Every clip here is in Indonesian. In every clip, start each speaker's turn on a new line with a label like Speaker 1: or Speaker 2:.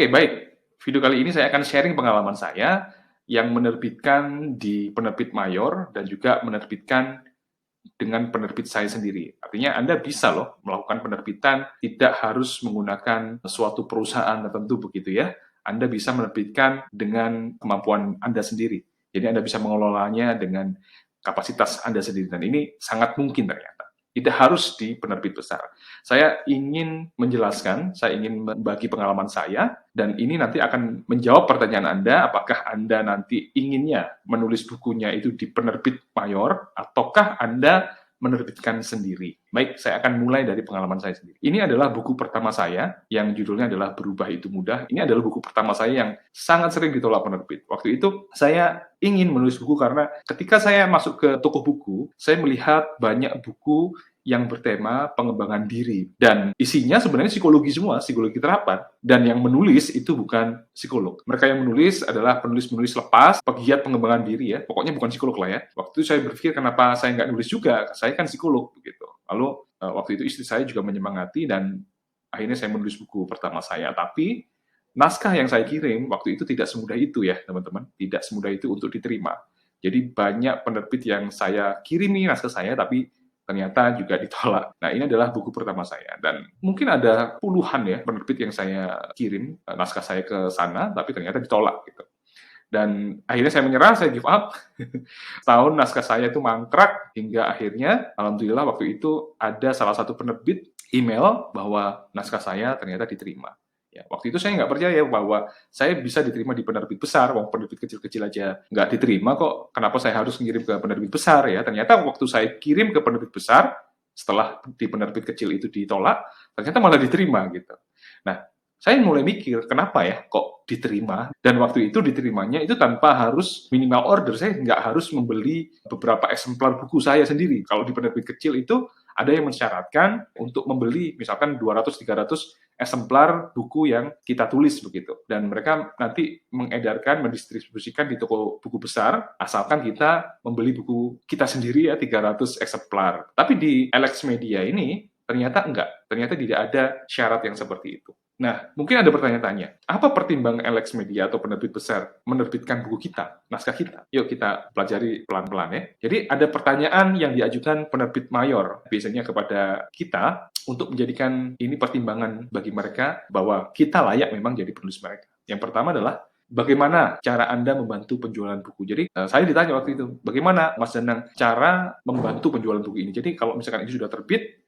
Speaker 1: Oke, baik. Video kali ini saya akan sharing pengalaman saya yang menerbitkan di penerbit mayor dan juga menerbitkan dengan penerbit saya sendiri. Artinya Anda bisa loh melakukan penerbitan tidak harus menggunakan suatu perusahaan tertentu begitu ya. Anda bisa menerbitkan dengan kemampuan Anda sendiri. Jadi Anda bisa mengelolanya dengan kapasitas Anda sendiri dan ini sangat mungkin ternyata. Tidak harus di penerbit besar. Saya ingin menjelaskan, saya ingin membagi pengalaman saya, dan ini nanti akan menjawab pertanyaan Anda, apakah Anda nanti inginnya menulis bukunya itu di penerbit mayor, ataukah Anda menerbitkan sendiri. Baik, saya akan mulai dari pengalaman saya sendiri. Ini adalah buku pertama saya, yang judulnya adalah Berubah Itu Mudah. Ini adalah buku pertama saya yang sangat sering ditolak penerbit. Waktu itu, saya ingin menulis buku karena ketika saya masuk ke toko buku, saya melihat banyak buku yang bertema pengembangan diri. Dan isinya sebenarnya psikologi semua, psikologi terapan. Dan yang menulis itu bukan psikolog. Mereka yang menulis adalah penulis-penulis lepas, pegiat pengembangan diri ya. Pokoknya bukan psikolog lah ya. Waktu itu saya berpikir kenapa saya nggak nulis juga, saya kan psikolog begitu. Lalu waktu itu istri saya juga menyemangati dan akhirnya saya menulis buku pertama saya. Tapi naskah yang saya kirim waktu itu tidak semudah itu ya teman-teman. Tidak semudah itu untuk diterima. Jadi banyak penerbit yang saya kirimi naskah saya, tapi ternyata juga ditolak. Nah, ini adalah buku pertama saya. Dan mungkin ada puluhan ya penerbit yang saya kirim naskah saya ke sana, tapi ternyata ditolak gitu. Dan akhirnya saya menyerah, saya give up. Tahun naskah saya itu mangkrak, hingga akhirnya, alhamdulillah waktu itu ada salah satu penerbit email bahwa naskah saya ternyata diterima. Ya, waktu itu saya nggak percaya bahwa saya bisa diterima di penerbit besar, wong penerbit kecil-kecil aja nggak diterima kok, kenapa saya harus ngirim ke penerbit besar ya? Ternyata waktu saya kirim ke penerbit besar, setelah di penerbit kecil itu ditolak, ternyata malah diterima gitu. Nah, saya mulai mikir, kenapa ya kok diterima? Dan waktu itu diterimanya itu tanpa harus minimal order, saya nggak harus membeli beberapa eksemplar buku saya sendiri. Kalau di penerbit kecil itu ada yang mensyaratkan untuk membeli misalkan 200-300 eksemplar buku yang kita tulis begitu. Dan mereka nanti mengedarkan, mendistribusikan di toko buku besar, asalkan kita membeli buku kita sendiri ya 300 eksemplar. Tapi di Alex Media ini ternyata enggak. Ternyata tidak ada syarat yang seperti itu. Nah, mungkin ada pertanyaan-tanya, apa pertimbangan Alex Media atau penerbit besar menerbitkan buku kita, naskah kita? Yuk kita pelajari pelan-pelan ya. Jadi ada pertanyaan yang diajukan penerbit mayor, biasanya kepada kita, untuk menjadikan ini pertimbangan bagi mereka bahwa kita layak memang jadi penulis mereka. Yang pertama adalah, bagaimana cara Anda membantu penjualan buku? Jadi, saya ditanya waktu itu, bagaimana Mas Danang cara membantu penjualan buku ini? Jadi, kalau misalkan ini sudah terbit,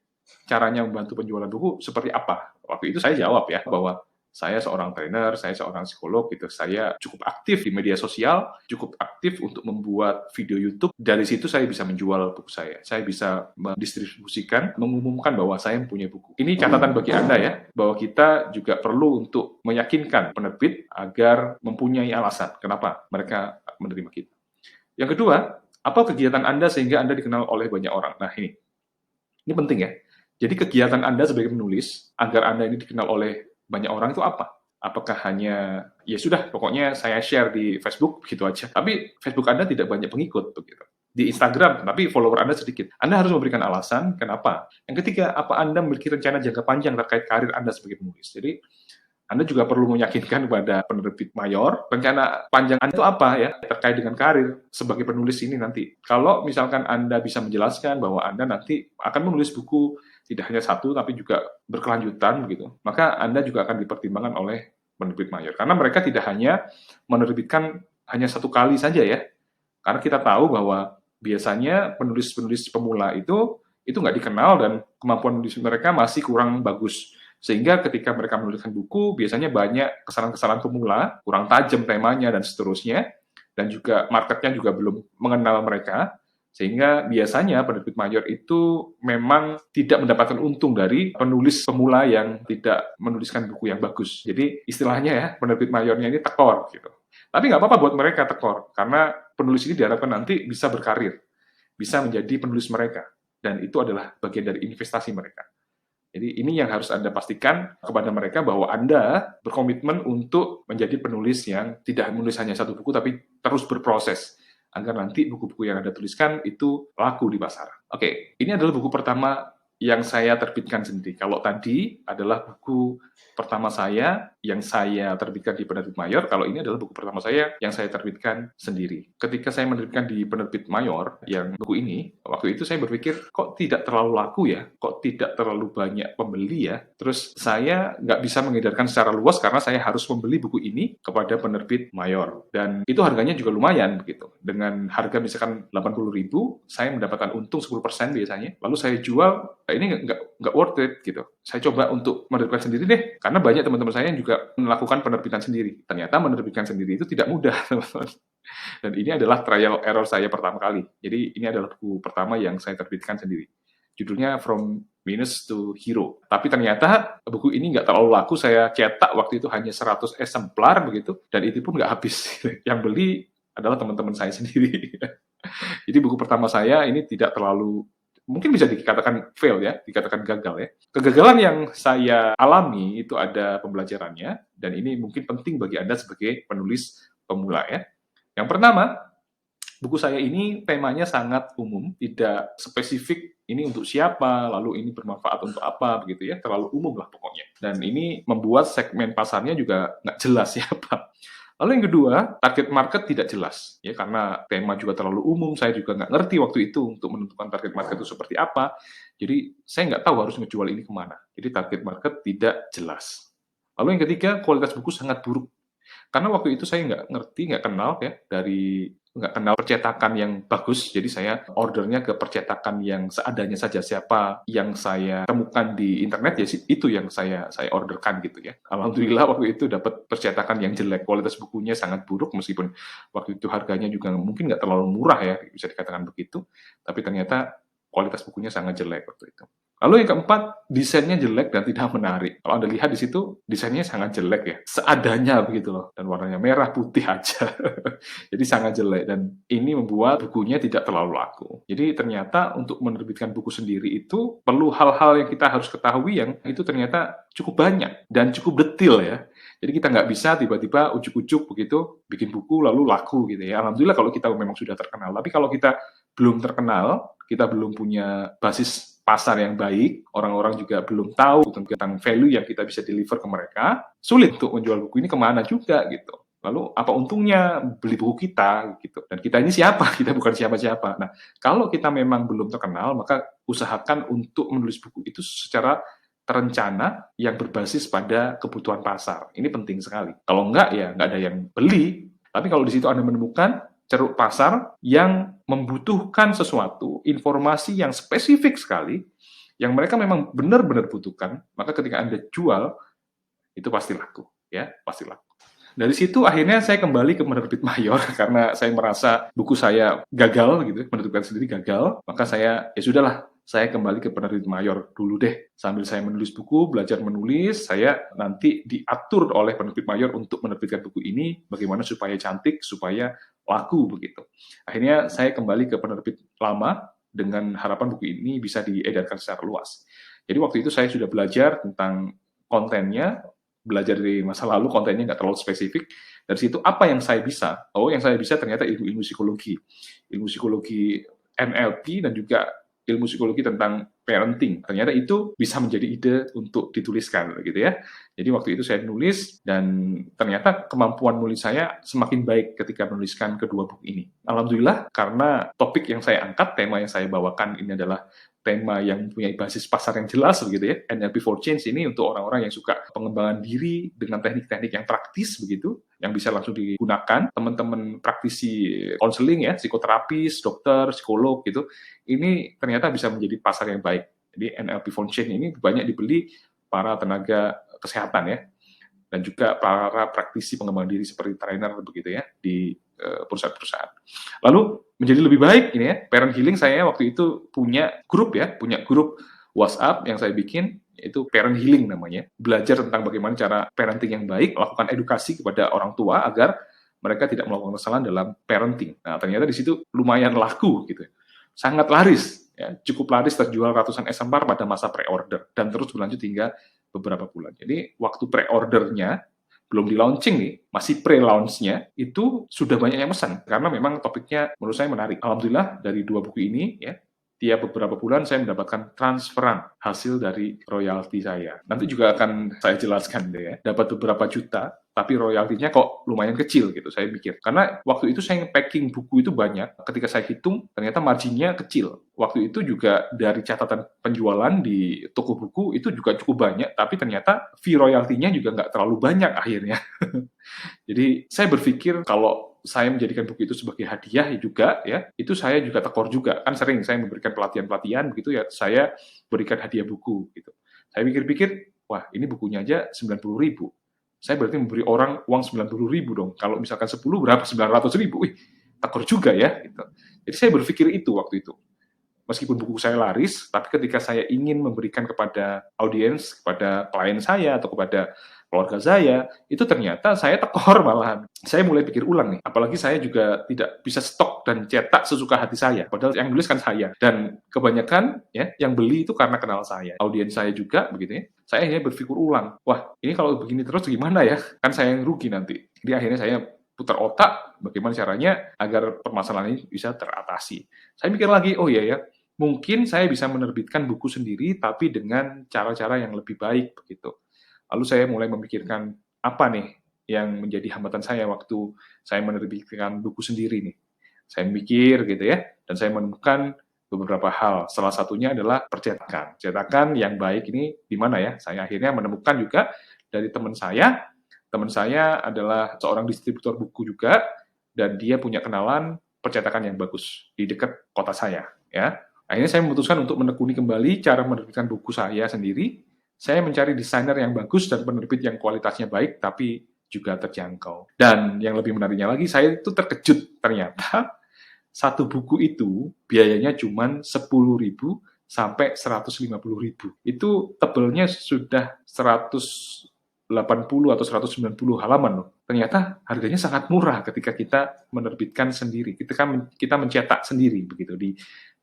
Speaker 1: caranya membantu penjualan buku seperti apa? Waktu itu saya jawab ya, bahwa saya seorang trainer, saya seorang psikolog, gitu. Saya cukup aktif di media sosial, cukup aktif untuk membuat video YouTube. Dari situ saya bisa menjual buku saya. Saya bisa mendistribusikan, mengumumkan bahwa saya mempunyai buku. Ini catatan bagi Anda ya, bahwa kita juga perlu untuk meyakinkan penerbit agar mempunyai alasan kenapa mereka menerima kita. Yang kedua, apa kegiatan Anda sehingga Anda dikenal oleh banyak orang? Nah, ini penting ya. Jadi kegiatan Anda sebagai penulis, agar Anda ini dikenal oleh banyak orang itu apa? Apakah hanya, ya sudah, pokoknya saya share di Facebook, gitu aja. Tapi Facebook Anda tidak banyak pengikut, begitu. Di Instagram, tapi follower Anda sedikit. Anda harus memberikan alasan kenapa. Yang ketiga, apa Anda memiliki rencana jangka panjang terkait karir Anda sebagai penulis? Jadi, Anda juga perlu meyakinkan kepada penerbit mayor, rencana panjang Anda itu apa ya, terkait dengan karir sebagai penulis ini nanti. Kalau misalkan Anda bisa menjelaskan bahwa Anda nanti akan menulis buku tidak hanya satu, tapi juga berkelanjutan, begitu, maka Anda juga akan dipertimbangkan oleh penerbit mayor. Karena mereka tidak hanya menerbitkan hanya satu kali saja ya. Karena kita tahu bahwa biasanya penulis-penulis pemula itu nggak dikenal dan kemampuan menulis mereka masih kurang bagus. Sehingga ketika mereka menuliskan buku, biasanya banyak kesalahan-kesalahan pemula, kurang tajam temanya, dan seterusnya, dan juga marketnya juga belum mengenal mereka, sehingga biasanya penerbit mayor itu memang tidak mendapatkan untung dari penulis pemula yang tidak menuliskan buku yang bagus. Jadi istilahnya ya, penerbit mayornya ini tekor gitu. Tapi nggak apa-apa buat mereka tekor, karena penulis ini diharapkan nanti bisa berkarir, bisa menjadi penulis mereka, dan itu adalah bagian dari investasi mereka. Jadi ini yang harus Anda pastikan kepada mereka bahwa Anda berkomitmen untuk menjadi penulis yang tidak menulis hanya satu buku, tapi terus berproses agar nanti buku-buku yang Anda tuliskan itu laku di pasar. Oke, ini adalah buku pertama yang saya terbitkan sendiri. Kalau tadi adalah buku pertama saya yang saya terbitkan di penerbit mayor, kalau ini adalah buku pertama saya yang saya terbitkan sendiri. Ketika saya menerbitkan di penerbit mayor yang buku ini, waktu itu saya berpikir kok tidak terlalu laku ya, kok tidak terlalu banyak pembeli ya. Terus saya nggak bisa mengedarkan secara luas karena saya harus membeli buku ini kepada penerbit mayor. Dan itu harganya juga lumayan begitu. Dengan harga misalkan 80.000, saya mendapatkan untung 10% biasanya. Lalu saya jual, ini nggak worth it gitu. Saya coba untuk menerbitkan sendiri deh, karena banyak teman-teman saya yang juga melakukan penerbitan sendiri. Ternyata menerbitkan sendiri itu tidak mudah, teman-teman. Dan ini adalah trial error saya pertama kali. Jadi ini adalah buku pertama yang saya terbitkan sendiri. Judulnya From Minus to Hero. Tapi ternyata buku ini nggak terlalu laku. Saya cetak waktu itu hanya 100 eksemplar begitu, dan itu pun nggak habis. Yang beli adalah teman-teman saya sendiri. Jadi buku pertama saya ini tidak terlalu, mungkin bisa dikatakan fail ya, dikatakan gagal ya. Kegagalan yang saya alami itu ada pembelajarannya, dan ini mungkin penting bagi Anda sebagai penulis pemula ya. Yang pertama, buku saya ini temanya sangat umum, tidak spesifik ini untuk siapa, lalu ini bermanfaat untuk apa, begitu ya, terlalu umum lah pokoknya. Dan ini membuat segmen pasarnya juga nggak jelas siapa. Lalu yang kedua, target market tidak jelas, ya karena tema juga terlalu umum, saya juga nggak ngerti waktu itu untuk menentukan target market itu seperti apa, jadi saya nggak tahu harus ngejual ini kemana. Jadi target market tidak jelas. Lalu yang ketiga, kualitas buku sangat buruk. Karena waktu itu saya nggak ngerti, nggak kenal ya, nggak kenal percetakan yang bagus, jadi saya ordernya ke percetakan yang seadanya saja. Siapa yang saya temukan di internet, ya itu yang saya orderkan gitu ya. Alhamdulillah waktu itu dapat percetakan yang jelek, kualitas bukunya sangat buruk, meskipun waktu itu harganya juga mungkin nggak terlalu murah ya, bisa dikatakan begitu, tapi ternyata kualitas bukunya sangat jelek waktu itu. Lalu yang keempat, desainnya jelek dan tidak menarik. Kalau Anda lihat di situ, desainnya sangat jelek ya, seadanya begitu loh, dan warnanya merah putih aja. Jadi sangat jelek, dan ini membuat bukunya tidak terlalu laku. Jadi ternyata untuk menerbitkan buku sendiri itu perlu hal-hal yang kita harus ketahui yang itu ternyata cukup banyak dan cukup detail ya. Jadi kita nggak bisa tiba-tiba ujuk-ujuk begitu bikin buku lalu laku gitu ya. Alhamdulillah kalau kita memang sudah terkenal. Tapi kalau kita belum terkenal, kita belum punya basis pasar yang baik, orang-orang juga belum tahu tentang value yang kita bisa deliver ke mereka, sulit untuk menjual buku ini kemana juga gitu. Lalu apa untungnya beli buku kita gitu? Dan kita ini siapa? Kita bukan siapa-siapa. Nah, kalau kita memang belum terkenal, maka usahakan untuk menulis buku itu secara terencana yang berbasis pada kebutuhan pasar. Ini penting sekali. Kalau enggak, ya nggak ada yang beli. Tapi kalau di situ Anda menemukan ceruk pasar yang membutuhkan sesuatu, informasi yang spesifik sekali, yang mereka memang benar-benar butuhkan, maka ketika Anda jual, itu pasti laku. Ya, pasti laku. Dari situ akhirnya saya kembali ke penerbit mayor karena saya merasa buku saya gagal gitu, menerbitkan sendiri gagal, maka saya ya sudahlah, saya kembali ke penerbit mayor dulu deh. Sambil saya menulis buku, belajar menulis, saya nanti diatur oleh penerbit mayor untuk menerbitkan buku ini bagaimana supaya cantik, supaya laku begitu. Akhirnya saya kembali ke penerbit lama dengan harapan buku ini bisa diedarkan secara luas. Jadi waktu itu saya sudah belajar tentang kontennya, belajar dari masa lalu, kontennya nggak terlalu spesifik. Dari situ apa yang saya bisa? Oh, yang saya bisa ternyata ilmu psikologi NLP, dan juga ilmu psikologi tentang parenting. Ternyata itu bisa menjadi ide untuk dituliskan gitu ya. Jadi waktu itu saya nulis, dan ternyata kemampuan nulis saya semakin baik ketika menuliskan kedua buku ini. Alhamdulillah, karena topik yang saya angkat, tema yang saya bawakan ini adalah tema yang mempunyai basis pasar yang jelas begitu ya. NLP for Change ini untuk orang-orang yang suka pengembangan diri dengan teknik-teknik yang praktis begitu, yang bisa langsung digunakan. Teman-teman praktisi konseling ya, psikoterapis, dokter, psikolog gitu, ini ternyata bisa menjadi pasar yang baik. Jadi NLP for Change ini banyak dibeli para tenaga kesehatan ya, dan juga para praktisi pengembangan diri seperti trainer begitu ya di perusahaan-perusahaan. Lalu menjadi lebih baik ini ya, parent healing, saya waktu itu punya grup WhatsApp yang saya bikin, yaitu parent healing namanya. Belajar tentang bagaimana cara parenting yang baik, melakukan edukasi kepada orang tua agar mereka tidak melakukan kesalahan dalam parenting. Nah, ternyata di situ lumayan laku gitu. Sangat laris, ya, cukup laris, terjual ratusan eksemplar pada masa pre-order dan terus berlanjut hingga beberapa bulan. Jadi waktu pre-ordernya belum di-launching nih, masih pre-launch-nya, itu sudah banyak yang pesan, karena memang topiknya menurut saya menarik. Alhamdulillah, dari dua buku ini, ya, tiap beberapa bulan saya mendapatkan transferan hasil dari royalti saya. Nanti juga akan saya jelaskan deh ya. Dapat beberapa juta, tapi royaltinya kok lumayan kecil gitu, saya pikir. Karena waktu itu saya nge-packing buku itu banyak, ketika saya hitung, ternyata marginnya kecil. Waktu itu juga dari catatan penjualan di toko buku itu juga cukup banyak, tapi ternyata fee royaltinya juga nggak terlalu banyak akhirnya. Jadi saya berpikir kalau saya menjadikan buku itu sebagai hadiah juga ya, itu saya juga tekor juga. Kan sering saya memberikan pelatihan-pelatihan begitu ya, saya berikan hadiah buku gitu. Saya pikir-pikir, wah ini bukunya aja 90.000. Saya berarti memberi orang uang 90.000 dong. Kalau misalkan 10 berapa? 900.000. Wih, tekor juga ya. Gitu. Jadi saya berpikir itu waktu itu. Meskipun buku saya laris, tapi ketika saya ingin memberikan kepada audiens, kepada klien saya, atau kepada keluarga saya, itu ternyata saya tekor malahan. Saya mulai pikir ulang nih, apalagi saya juga tidak bisa stok dan cetak sesuka hati saya, padahal yang nulis kan saya. Dan kebanyakan ya yang beli itu karena kenal saya. Audiens saya juga, begitu ya. Saya akhirnya berpikir ulang, wah ini kalau begini terus gimana ya? Kan saya yang rugi nanti. Jadi akhirnya saya putar otak, bagaimana caranya agar permasalahan ini bisa teratasi. Saya mikir lagi, oh iya ya, mungkin saya bisa menerbitkan buku sendiri, tapi dengan cara-cara yang lebih baik, begitu. Lalu saya mulai memikirkan, apa nih yang menjadi hambatan saya waktu saya menerbitkan buku sendiri nih. Saya mikir gitu ya, dan saya menemukan beberapa hal. Salah satunya adalah percetakan. Percetakan yang baik ini di mana ya? Saya akhirnya menemukan juga dari teman saya. Teman saya adalah seorang distributor buku juga, dan dia punya kenalan percetakan yang bagus di dekat kota saya. Ya, akhirnya saya memutuskan untuk menekuni kembali cara menerbitkan buku saya sendiri. Saya mencari desainer yang bagus dan penerbit yang kualitasnya baik, tapi juga terjangkau. Dan yang lebih menariknya lagi, saya itu terkejut ternyata satu buku itu biayanya cuma 10.000 sampai 150.000. Itu tebelnya sudah 180 atau 190 halaman loh. Ternyata harganya sangat murah ketika kita menerbitkan sendiri. Kita mencetak sendiri begitu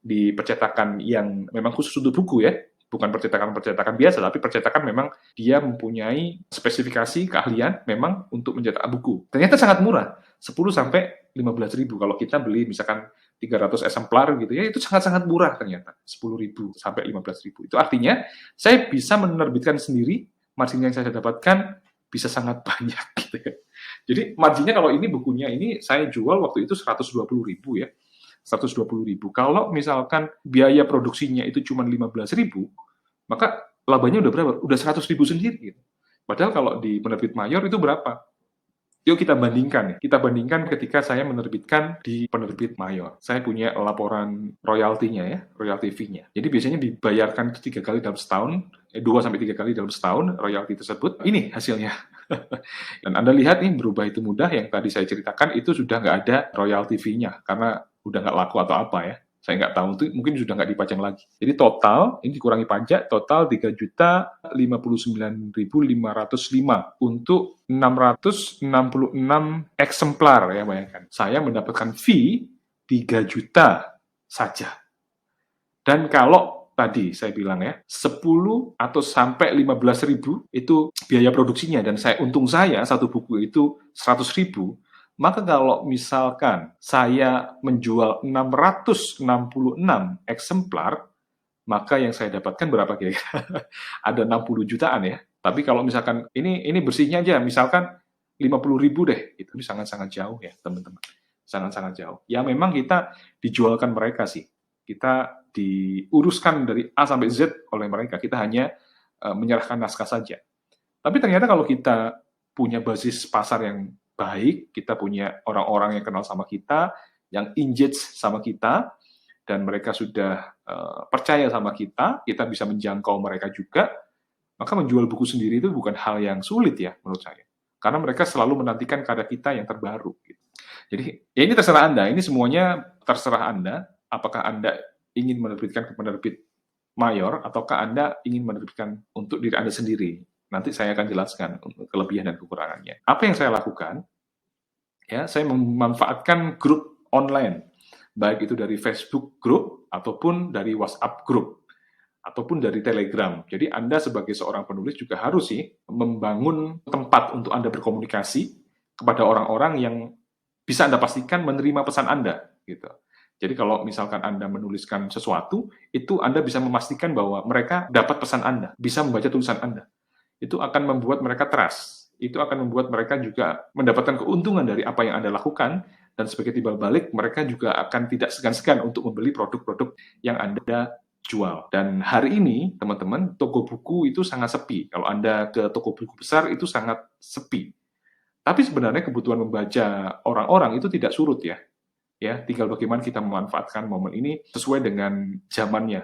Speaker 1: di percetakan yang memang khusus untuk buku ya. Bukan percetakan biasa, tapi percetakan memang dia mempunyai spesifikasi keahlian memang untuk mencetak buku. Ternyata sangat murah, 10 sampai 15.000. Kalau kita beli misalkan 300 eksemplar gitu ya, itu sangat-sangat murah ternyata, 10.000 sampai 15.000. Itu artinya saya bisa menerbitkan sendiri, margin yang saya dapatkan bisa sangat banyak gitu ya. Jadi marginnya kalau ini bukunya ini saya jual waktu itu 120.000 ya. 120.000. Kalau misalkan biaya produksinya itu cuma 15.000, maka labanya udah berapa? Udah 100.000 sendiri. Gitu. Padahal kalau di penerbit mayor itu berapa? Yuk kita bandingkan ya. Kita bandingkan ketika saya menerbitkan di penerbit mayor. Saya punya laporan royaltinya ya, royalty fee-nya. Jadi biasanya dibayarkan itu 3 kali dalam setahun, 2 sampai 3 kali dalam setahun royalti tersebut. Ini hasilnya. Dan Anda lihat nih berubah itu mudah, yang tadi saya ceritakan itu sudah nggak ada royalty fee-nya karena udah nggak laku atau apa ya. Saya nggak tahu, itu mungkin sudah nggak dipajang lagi. Jadi total, ini dikurangi pajak, total 3.059.505 untuk 666 eksemplar ya, bayangkan. Saya mendapatkan fee 3 juta saja. Dan kalau tadi saya bilang ya, 10 atau sampai 15.000 itu biaya produksinya, dan untung saya satu buku itu 100.000, maka kalau misalkan saya menjual 666 eksemplar, maka yang saya dapatkan berapa kira-kira? Ada 60 jutaan ya. Tapi kalau misalkan ini bersihnya aja, misalkan 50.000 deh, itu sangat-sangat jauh ya teman-teman. Sangat-sangat jauh. Ya memang kita dijualkan mereka sih. Kita diuruskan dari A sampai Z oleh mereka. Kita hanya menyerahkan naskah saja. Tapi ternyata kalau kita punya basis pasar yang baik, kita punya orang-orang yang kenal sama kita, yang engage sama kita, dan mereka sudah percaya sama kita bisa menjangkau mereka juga, maka menjual buku sendiri itu bukan hal yang sulit ya menurut saya. Karena mereka selalu menantikan karya kita yang terbaru. Gitu. Jadi ya ini terserah Anda, ini semuanya terserah Anda, apakah Anda ingin menerbitkan ke penerbit mayor, ataukah Anda ingin menerbitkan untuk diri Anda sendiri. Nanti saya akan jelaskan kelebihan dan kekurangannya. Apa yang saya lakukan? Ya, saya memanfaatkan grup online, baik itu dari Facebook group ataupun dari WhatsApp group ataupun dari Telegram. Jadi Anda sebagai seorang penulis juga harus sih membangun tempat untuk Anda berkomunikasi kepada orang-orang yang bisa Anda pastikan menerima pesan Anda gitu. Jadi kalau misalkan Anda menuliskan sesuatu, itu Anda bisa memastikan bahwa mereka dapat pesan Anda, bisa membaca tulisan Anda. Itu akan membuat mereka trust. Itu akan membuat mereka juga mendapatkan keuntungan dari apa yang Anda lakukan, dan sebagai timbal balik, mereka juga akan tidak segan-segan untuk membeli produk-produk yang Anda jual. Dan hari ini, teman-teman, toko buku itu sangat sepi. Kalau Anda ke toko buku besar, itu sangat sepi. Tapi sebenarnya kebutuhan membaca orang-orang itu tidak surut ya. Ya, tinggal bagaimana kita memanfaatkan momen ini sesuai dengan zamannya.